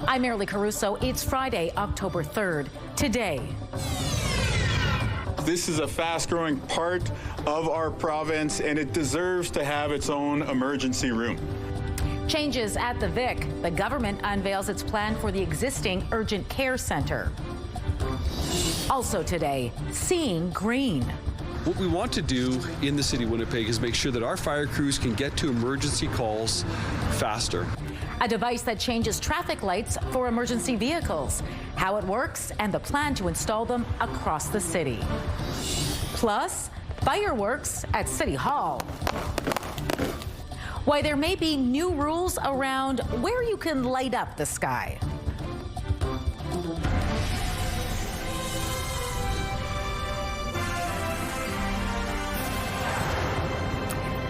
I'm Marilee Caruso. It's Friday, October 3rd. Today. This is a fast-growing part of our province, and it deserves to have its own emergency room. Changes at the Vic. The government unveils its plan for the existing urgent care center. Also today, seeing green. What we want to do in the city of Winnipeg is make sure that our fire crews can get to emergency calls faster. A device that changes traffic lights for emergency vehicles, how it works, and the plan to install them across the city. Plus, fireworks at City Hall. Why there may be new rules around where you can light up the sky.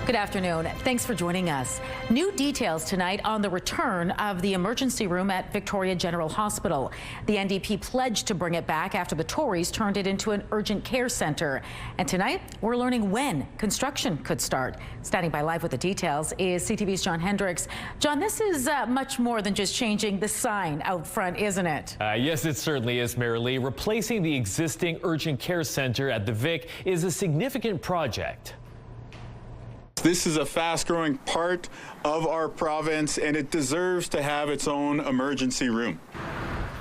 Good afternoon. Thanks for joining us. New details tonight on the return of the emergency room at Victoria General Hospital. The NDP pledged to bring it back after the Tories turned it into an urgent care center. And tonight, we're learning when construction could start. Standing by live with the details is CTV's John Hendricks. John, this is much more than just changing the sign out front, isn't it? Yes, it certainly is, Marilee. Replacing the existing urgent care center at the Vic is a significant project. This is a fast-growing part of our province, and it deserves to have its own emergency room.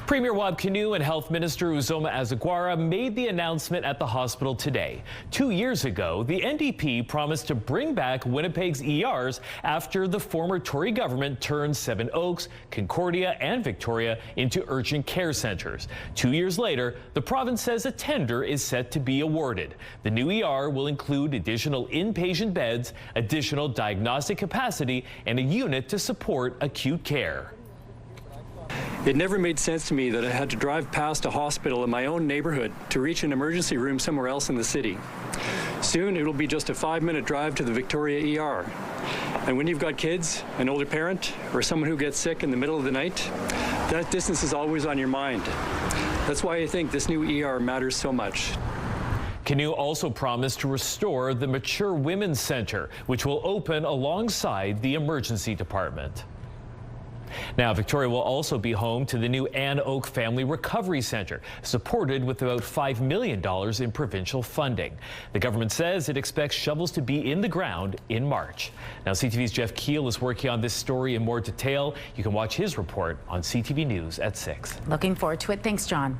Premier Wab Kinew and Health Minister Uzoma Azagwara made the announcement at the hospital today. 2 years ago, the NDP promised to bring back Winnipeg's ERs after the former Tory government turned Seven Oaks, Concordia, and Victoria into urgent care centers. 2 years later, the province says a tender is set to be awarded. The new ER will include additional inpatient beds, additional diagnostic capacity, and a unit to support acute care. It never made sense to me that I had to drive past a hospital in my own neighborhood to reach an emergency room somewhere else in the city. Soon it'll be just a 5-minute drive to the Victoria ER. And when you've got kids, an older parent, or someone who gets sick in the middle of the night, that distance is always on your mind. That's why I think this new ER matters so much. Kinew also promised to restore the Mature Women's Center, which will open alongside the emergency department. Now, Victoria will also be home to the new Ann Oak Family Recovery Center, supported with about $5 million in provincial funding. The government says it expects shovels to be in the ground in March. Now, CTV's Jeff Keel is working on this story in more detail. You can watch his report on CTV News at 6. Looking forward to it. Thanks, John.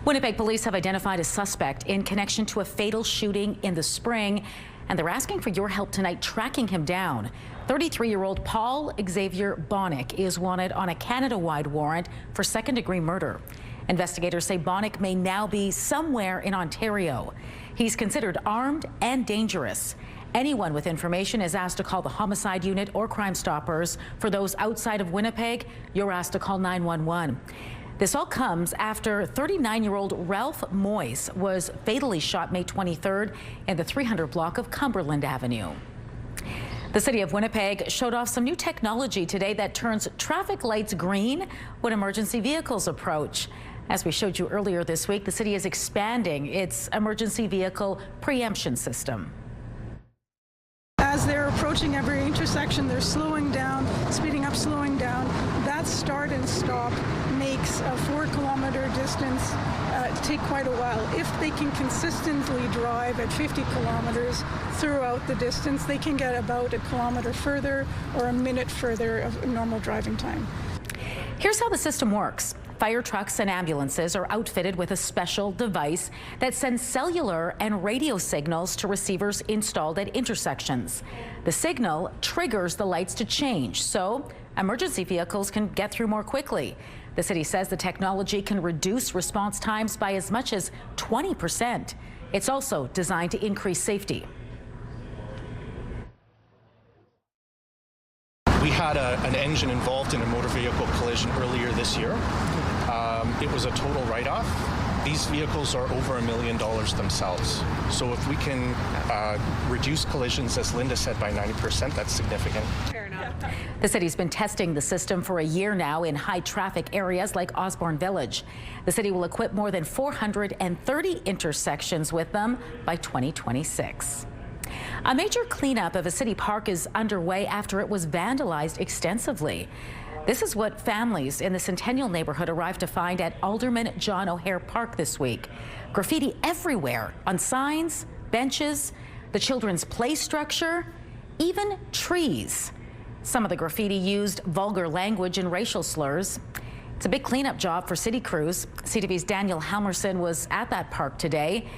Winnipeg police have identified a suspect in connection to a fatal shooting in the spring, and they're asking for your help tonight tracking him down. 33-year-old Paul Xavier Bonnick is wanted on a Canada-wide warrant for second-degree murder. Investigators say Bonnick may now be somewhere in Ontario. He's considered armed and dangerous. Anyone with information is asked to call the homicide unit or Crime Stoppers. For those outside of Winnipeg, you're asked to call 911. This all comes after 39-year-old Ralph Moyes was fatally shot May 23rd in the 300 block of Cumberland Avenue. The city of Winnipeg showed off some new technology today that turns traffic lights green when emergency vehicles approach. As we showed you earlier this week, the city is expanding its emergency vehicle preemption system. As they're approaching every intersection, they're slowing down, speeding up, slowing down. That start and stop makes a 4-kilometer distance take quite a while. If they can consistently drive at 50 kilometers throughout the distance, they can get about a kilometer further or a minute further of normal driving time. Here's how the system works. Fire trucks and ambulances are outfitted with a special device that sends cellular and radio signals to receivers installed at intersections. The signal triggers the lights to change, so emergency vehicles can get through more quickly. The city says the technology can reduce response times by as much as 20%. It's also designed to increase safety. We had an engine involved in a motor vehicle collision earlier this year. It was a total write-off. These vehicles are over $1 million themselves. So if we can reduce collisions, as Linda said, by 90%, that's significant. Fair enough. The city's been testing the system for a year now in high traffic areas like Osborne Village. The city will equip more than 430 intersections with them by 2026. A major cleanup of a city park is underway after it was vandalized extensively. This is what families in the Centennial neighborhood arrived to find at Alderman John O'Hare Park this week. Graffiti everywhere on signs, benches, the children's play structure, even trees. Some of the graffiti used vulgar language and racial slurs. It's a big cleanup job for city crews. CTV's Daniel Halmerson was at that park today.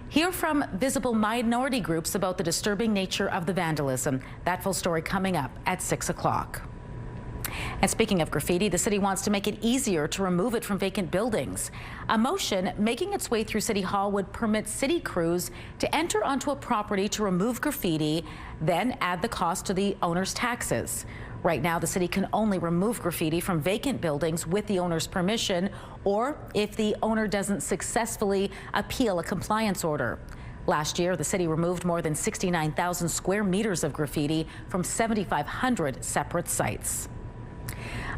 Hear from visible minority groups about the disturbing nature of the vandalism. That full story coming up at 6 o'clock. And speaking of graffiti, the city wants to make it easier to remove it from vacant buildings. A motion making its way through City Hall would permit city crews to enter onto a property to remove graffiti, then add the cost to the owner's taxes. Right now, the city can only remove graffiti from vacant buildings with the owner's permission, or if the owner doesn't successfully appeal a compliance order. Last year, the city removed more than 69,000 square meters of graffiti from 7,500 separate sites.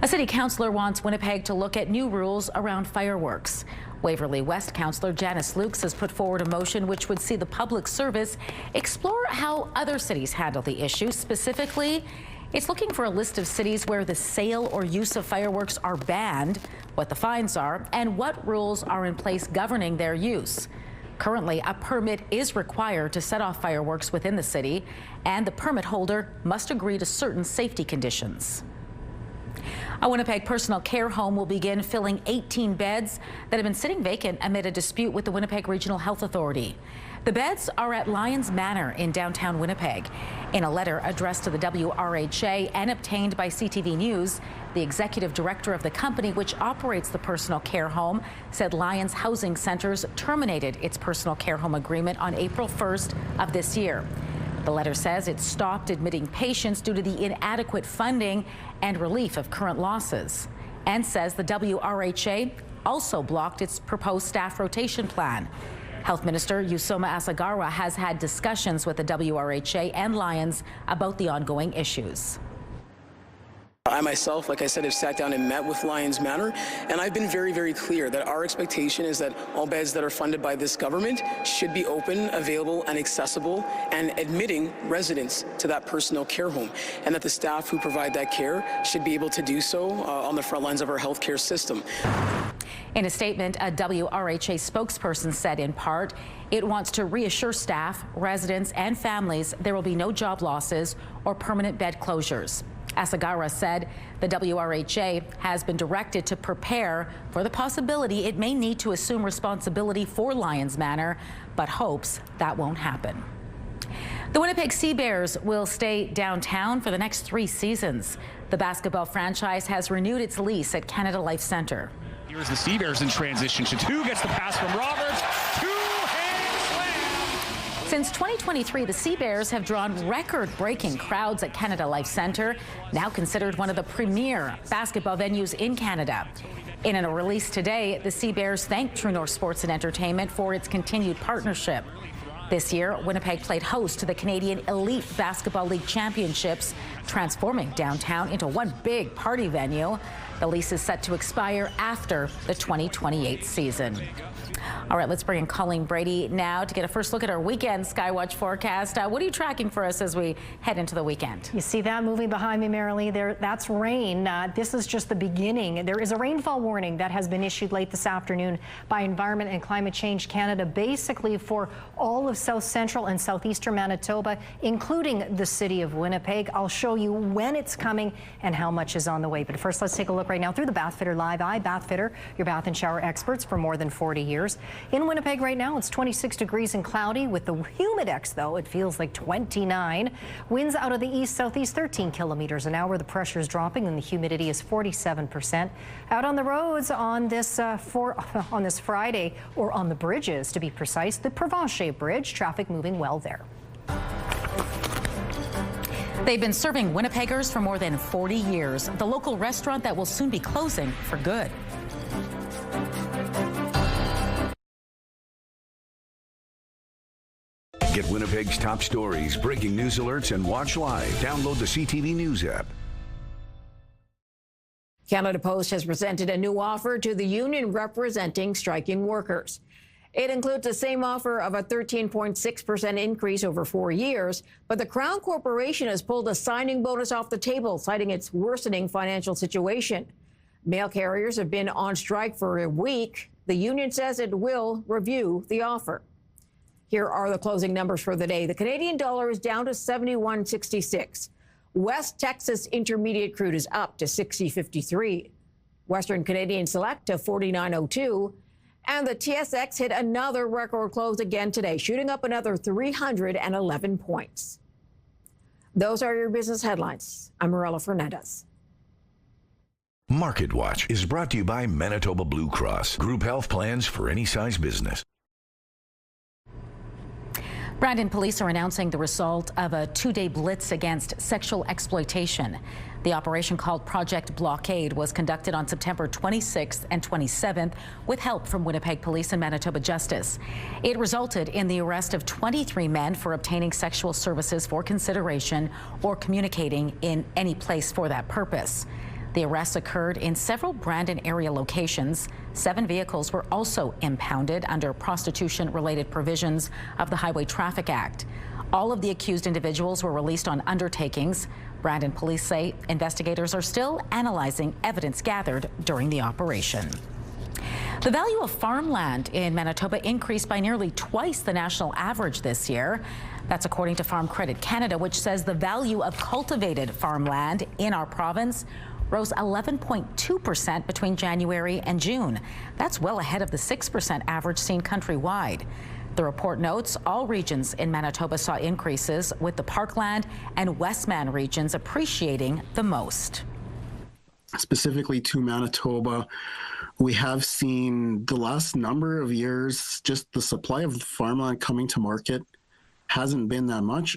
A city councillor wants Winnipeg to look at new rules around fireworks. Waverley West councillor Janice Lukes has put forward a motion which would see the public service explore how other cities handle the issue. Specifically, it's looking for a list of cities where the sale or use of fireworks are banned, what the fines are, and what rules are in place governing their use. Currently, a permit is required to set off fireworks within the city, and the permit holder must agree to certain safety conditions. A Winnipeg personal care home will begin filling 18 beds that have been sitting vacant amid a dispute with the Winnipeg Regional Health Authority. The beds are at Lions Manor in downtown Winnipeg. In a letter addressed to the WRHA and obtained by CTV News, the executive director of the company which operates the personal care home said Lions Housing Centers terminated its personal care home agreement on April 1st of this year. The letter says it stopped admitting patients due to the inadequate funding and relief of current losses, and says the WRHA also blocked its proposed staff rotation plan. Health Minister Usoma Asagawa has had discussions with the WRHA and Lions about the ongoing issues. I myself, like I said, have sat down and met with Lions Manor, and I've been very, very clear that our expectation is that all beds that are funded by this government should be open, available, and accessible, and admitting residents to that personal care home, and that the staff who provide that care should be able to do so on the front lines of our healthcare system. In a statement, a WRHA spokesperson said in part, it wants to reassure staff, residents, and families there will be no job losses or permanent bed closures. Asagawa said the WRHA has been directed to prepare for the possibility it may need to assume responsibility for Lions Manor, but hopes that won't happen. The Winnipeg Seabears will stay downtown for the next 3 seasons. The basketball franchise has renewed its lease at Canada Life Centre. Here's the Seabears in transition. Chateau gets the pass from Roberts. Since 2023, the Seabears have drawn record-breaking crowds at Canada Life Centre, now considered one of the premier basketball venues in Canada. In a release today, the Seabears thanked True North Sports and Entertainment for its continued partnership. This year, Winnipeg played host to the Canadian Elite Basketball League Championships, transforming downtown into one big party venue. The lease is set to expire after the 2028 season. All right, let's bring in Colleen Brady now to get a first look at our weekend Skywatch forecast. What are you tracking for us as we head into the weekend? You see that moving behind me, Marilee? That's rain. This is just the beginning. There is a rainfall warning that has been issued late this afternoon by Environment and Climate Change Canada, basically for all of South Central and Southeastern Manitoba, including the city of Winnipeg. I'll show you when it's coming and how much is on the way. But first, let's take a look right now through the Bathfitter Live Eye. Bathfitter, your bath and shower experts for more than 40 years. In Winnipeg right now, it's 26 degrees and cloudy. With the humidex, though, it feels like 29. Winds out of the east-southeast, 13 kilometers an hour. The pressure is dropping and the humidity is 47%. Out on the roads on this Friday, or on the bridges to be precise, the Provencher Bridge, traffic moving well there. They've been serving Winnipeggers for more than 40 years. The local restaurant that will soon be closing for good. Get Winnipeg's top stories, breaking news alerts, and watch live. Download the CTV News app. Canada Post has presented a new offer to the union representing striking workers. It includes the same offer of a 13.6% increase over 4 years, but the Crown Corporation has pulled a signing bonus off the table, citing its worsening financial situation. Mail carriers have been on strike for a week. The union says it will review the offer. Here are the closing numbers for the day. The Canadian dollar is down to 71.66. West Texas Intermediate crude is up to 60.53. Western Canadian Select to 49.02. And the TSX hit another record close again today, shooting up another 311 points. Those are your business headlines. I'm Morella Fernandez. Market Watch is brought to you by Manitoba Blue Cross. Group health plans for any size business. Brandon police are announcing the result of a 2-day blitz against sexual exploitation. The operation, called Project Blockade, was conducted on September 26th and 27th with help from Winnipeg Police and Manitoba Justice. It resulted in the arrest of 23 men for obtaining sexual services for consideration or communicating in any place for that purpose. The arrests occurred in several Brandon area locations. 7 vehicles were also impounded under prostitution-related provisions of the Highway Traffic Act. All of the accused individuals were released on undertakings. Brandon police say investigators are still analyzing evidence gathered during the operation. The value of farmland in Manitoba increased by nearly twice the national average this year. That's according to Farm Credit Canada, which says the value of cultivated farmland in our province rose 11.2% between January and June. That's well ahead of the 6% average seen countrywide. The report notes all regions in Manitoba saw increases, with the Parkland and Westman regions appreciating the most. Specifically to Manitoba, we have seen the last number of years, just the supply of farmland coming to market hasn't been that much.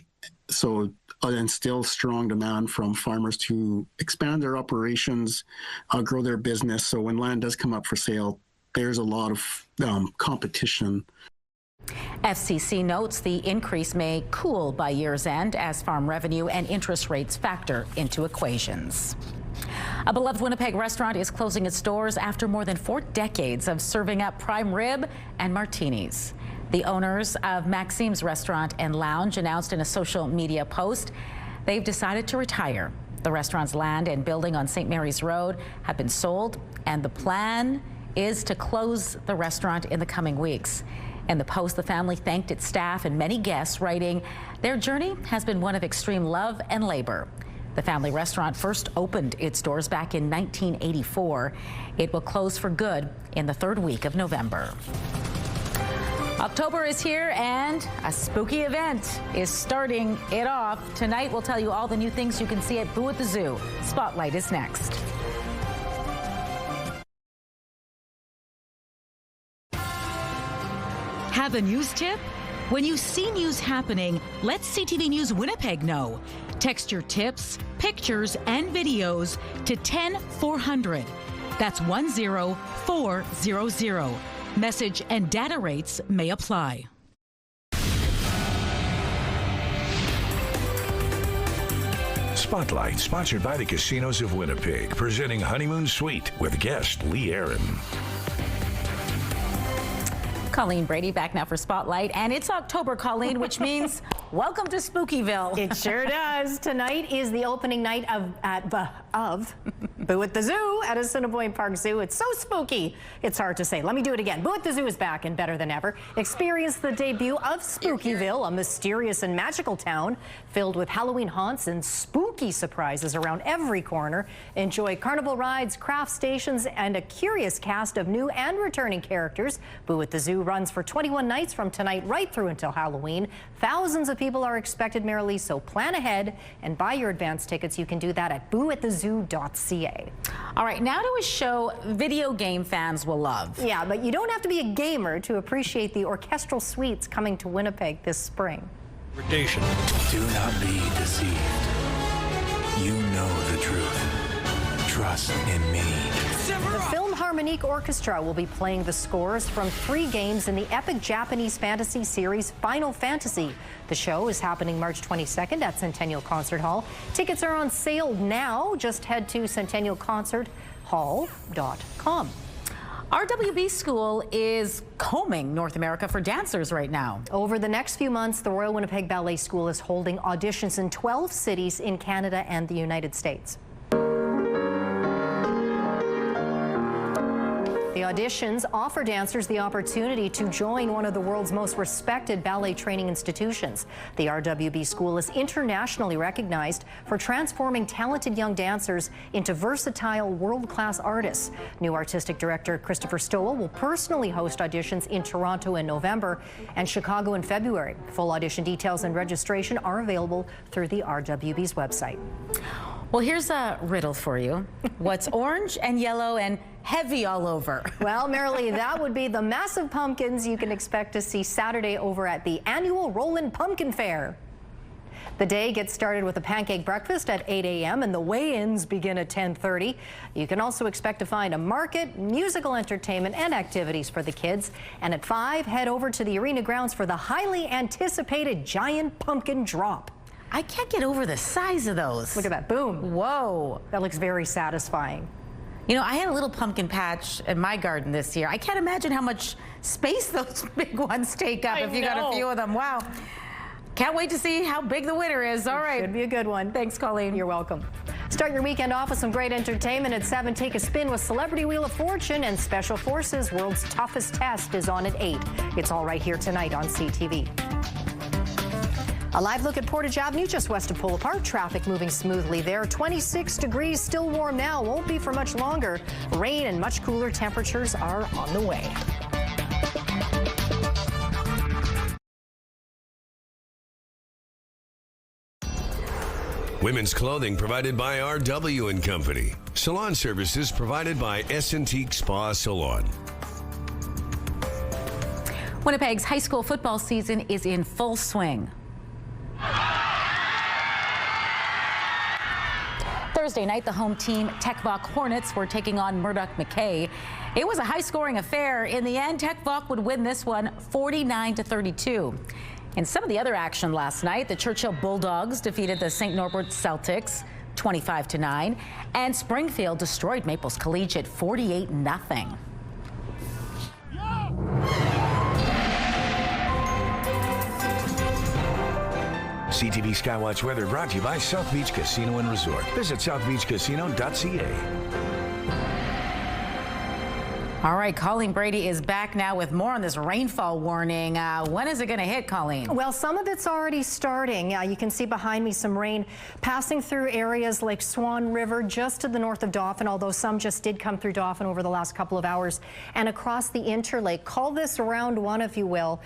So, and still strong demand from farmers to expand their operations, grow their business. So when land does come up for sale, there's a lot of competition. FCC notes the increase may cool by year's end as farm revenue and interest rates factor into equations. A beloved Winnipeg restaurant is closing its doors after more than 4 decades of serving up prime rib and martinis. The owners of Maxime's Restaurant and Lounge announced in a social media post they've decided to retire. The restaurant's land and building on St. Mary's Road have been sold, and the plan is to close the restaurant in the coming weeks. In the post, the family thanked its staff and many guests, writing, "Their journey has been one of extreme love and labor." The family restaurant first opened its doors back in 1984. It will close for good in the 3rd week of November. October is here, and a spooky event is starting it off. Tonight, we'll tell you all the new things you can see at Boo at the Zoo. Spotlight is next. Have a news tip? When you see news happening, let CTV News Winnipeg know. Text your tips, pictures, and videos to 10400. That's 10400. Message and data rates may apply. Spotlight, sponsored by the Casinos of Winnipeg, presenting Honeymoon Suite with guest Lee Aaron. Colleen Brady back now for Spotlight, and it's October, Colleen, which means welcome to Spookyville. It sure does. Tonight is the opening night of Boo at the Zoo at Assiniboine Park Zoo. It's so spooky, it's hard to say. Let me do it again. Boo at the Zoo is back and better than ever. Experience the debut of Spookyville, a mysterious and magical town filled with Halloween haunts and spooky surprises around every corner. Enjoy carnival rides, craft stations, and a curious cast of new and returning characters. Boo at the Zoo runs for 21 nights from tonight right through until Halloween. Thousands of people are expected, merrily, so plan ahead and buy your advance tickets. You can do that at booatthezoo.ca. All right, now to a show video game fans will love. Yeah, but you don't have to be a gamer to appreciate the orchestral suites coming to Winnipeg this spring. Do not be deceived. You know the truth. Trust in me. The Philharmonic Orchestra will be playing the scores from 3 games in the epic Japanese fantasy series Final Fantasy. The show is happening March 22nd at Centennial Concert Hall. Tickets are on sale now. Just head to centennialconcerthall.com. RWB School is combing North America for dancers right now. Over the next few months, the Royal Winnipeg Ballet School is holding auditions in 12 cities in Canada and the United States. The auditions offer dancers the opportunity to join one of the world's most respected ballet training institutions. The RWB School is internationally recognized for transforming talented young dancers into versatile world-class artists. New artistic director Christopher Stowell will personally host auditions in Toronto in November and Chicago in February. Full audition details and registration are available through the RWB's website. Well, here's a riddle for you. What's orange and yellow and heavy all over? Well, Marilee, that would be the massive pumpkins you can expect to see Saturday over at the annual Rollin' Pumpkin Fair. The day gets started with a pancake breakfast at 8 a.m. and the weigh-ins begin at 10:30. You can also expect to find a market, musical entertainment, and activities for the kids. And at 5, head over to the arena grounds for the highly anticipated giant pumpkin drop. I can't get over the size of those. Look at that. Boom. Whoa. That looks very satisfying. You know, I had a little pumpkin patch in my garden this year. I can't imagine how much space those big ones take up if you got a few of them. Wow. Can't wait to see how big the winner is. All right. Should be a good one. Thanks, Colleen. You're welcome. Start your weekend off with some great entertainment at 7. Take a spin with Celebrity Wheel of Fortune, and Special Forces World's Toughest Test is on at 8. It's all right here tonight on CTV. A live look at Portage Avenue just west of Polo Park. Traffic moving smoothly there. 26 degrees, still warm now. Won't be for much longer. Rain and much cooler temperatures are on the way. Women's clothing provided by RW & Company. Salon services provided by S&T Spa Salon. Winnipeg's high school football season is in full swing. Thursday night, the home team Tech-Voc Hornets were taking on Murdoch McKay. It was a high-scoring affair. In the end, Tech-Voc would win this one 49-32. In some of the other action last night, the Churchill Bulldogs defeated the St. Norbert Celtics 25-9, and Springfield destroyed Maples Collegiate 48-0. CTV Skywatch weather brought to you by South Beach Casino and Resort. Visit southbeachcasino.ca. All right, Colleen Brady is back now with more on this rainfall warning. When is it going to hit, Colleen? Well, some of it's already starting. You can see behind me some rain passing through areas like Swan River just to the north of Dauphin, although some just did come through Dauphin over the last couple of hours, and across the Interlake. Call this round one, if you will.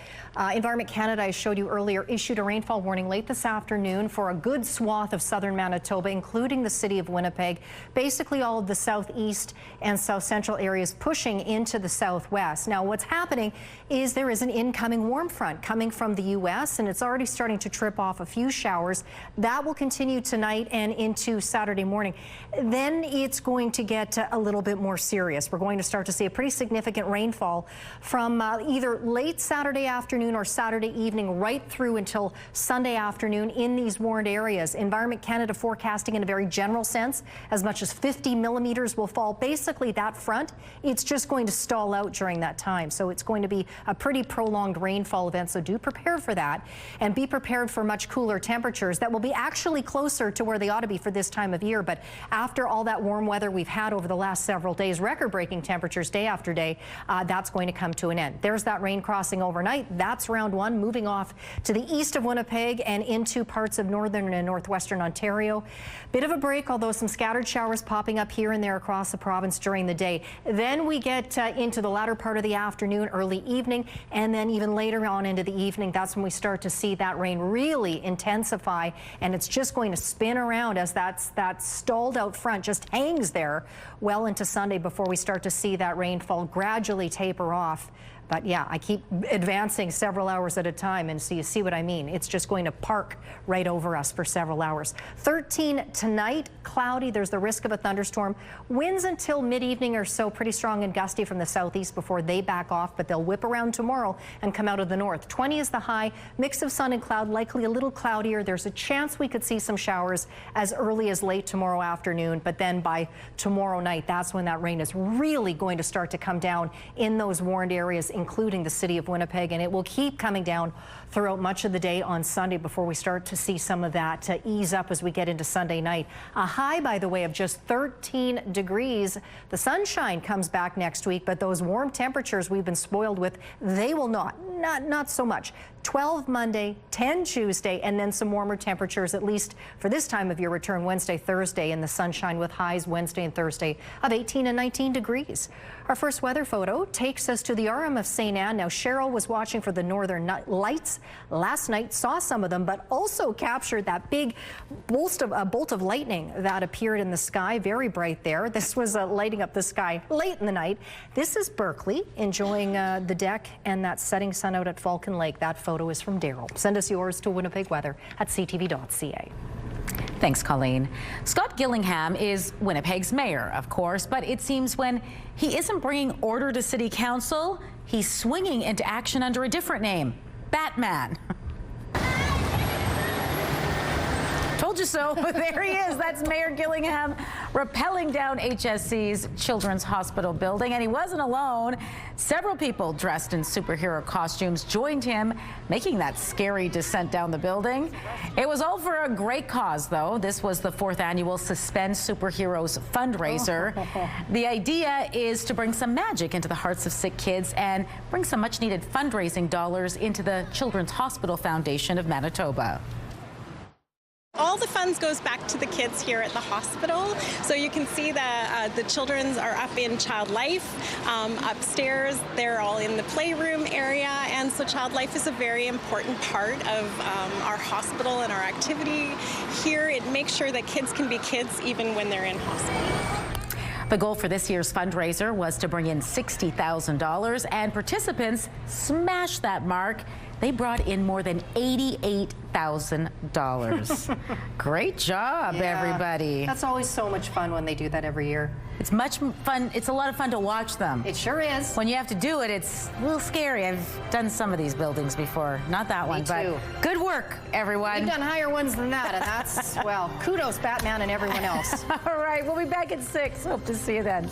Environment Canada, I showed you earlier, issued a rainfall warning late this afternoon for a good swath of southern Manitoba, including the city of Winnipeg. Basically all of the southeast and south central areas pushing into the southwest. Now, what's happening is there is an incoming warm front coming from the U.S., and it's already starting to trip off a few showers. That will continue tonight and into Saturday morning. Then it's going to get a little bit more serious. We're going to start to see a pretty significant rainfall from either late Saturday afternoon or Saturday evening right through until Sunday afternoon in these warned areas. Environment Canada forecasting in a very general sense as much as 50 millimeters will fall. Basically, that front, it's just going to stall out during that time. So it's going to be a pretty prolonged rainfall event. So do prepare for that, and be prepared for much cooler temperatures that will be actually closer to where they ought to be for this time of year. But after all that warm weather we've had over the last several days, record-breaking temperatures day after day, that's going to come to an end. There's that rain crossing overnight. That's round one, moving off to the east of Winnipeg and into parts of northern and northwestern Ontario. Bit of a break, although some scattered showers popping up here and there across the province during the day. Then we get into the latter part of the afternoon, early evening, and then even later on into the evening, that's when we start to see that rain really intensify, and it's just going to spin around as that stalled out front just hangs there well into Sunday before we start to see that rainfall gradually taper off But yeah, I keep advancing several hours at a time, and so you see what I mean. It's just going to park right over us for several hours. 13 tonight, cloudy. There's the risk of a thunderstorm. Winds until mid-evening or so, pretty strong and gusty from the southeast before they back off, but they'll whip around tomorrow and come out of the north. 20 is the high, mix of sun and cloud, likely a little cloudier. There's a chance we could see some showers as early as late tomorrow afternoon, but then by tomorrow night, that's when that rain is really going to start to come down in those warned areas, including the city of Winnipeg, and it will keep coming down throughout much of the day on Sunday before we start to see some of that ease up as we get into Sunday night. A high, by the way, of just 13 degrees. The sunshine comes back next week, but those warm temperatures we've been spoiled with, they will not so much. 12 Monday, 10 Tuesday, and then some warmer temperatures, at least for this time of year, return Wednesday, Thursday, in the sunshine with highs Wednesday and Thursday of 18 and 19 degrees. Our first weather photo takes us to the RM of St. Anne. Now, Cheryl was watching for the northern lights last night, saw some of them, but also captured that big bolt of lightning that appeared in the sky, very bright there. This was lighting up the sky late in the night. This is Berkeley enjoying the deck and that setting sun out at Falcon Lake. That photo is from Daryl. Send us yours to Winnipeg Weather at ctv.ca. Thanks, Colleen. Scott Gillingham is Winnipeg's mayor, of course, but it seems when he isn't bringing order to City Council, he's swinging into action under a different name, Batman. Told you so. There he is. That's Mayor Gillingham rappelling down HSC's Children's Hospital building. And he wasn't alone. Several people dressed in superhero costumes joined him, making that scary descent down the building. It was all for a great cause, though. This was the 4th annual Suspend Superheroes fundraiser. The idea is to bring some magic into the hearts of sick kids and bring some much-needed fundraising dollars into the Children's Hospital Foundation of Manitoba. All the funds goes back to the kids here at the hospital. So you can see that the children's are up in Child Life. Upstairs, they're all in the playroom area. And so Child Life is a very important part of our hospital and our activity here. It makes sure that kids can be kids even when they're in hospital. The goal for this year's fundraiser was to bring in $60,000, and participants smashed that mark. They brought in more than $88,000. Great job, everybody. That's always so much fun when they do that every year. It's much fun. It's a lot of fun to watch them. It sure is. When you have to do it, it's a little scary. I've done some of these buildings before. Not that one, but good work, everyone. We've done higher ones than that, and that's, well, kudos, Batman and everyone else. All right, we'll be back at 6. Hope to see you then.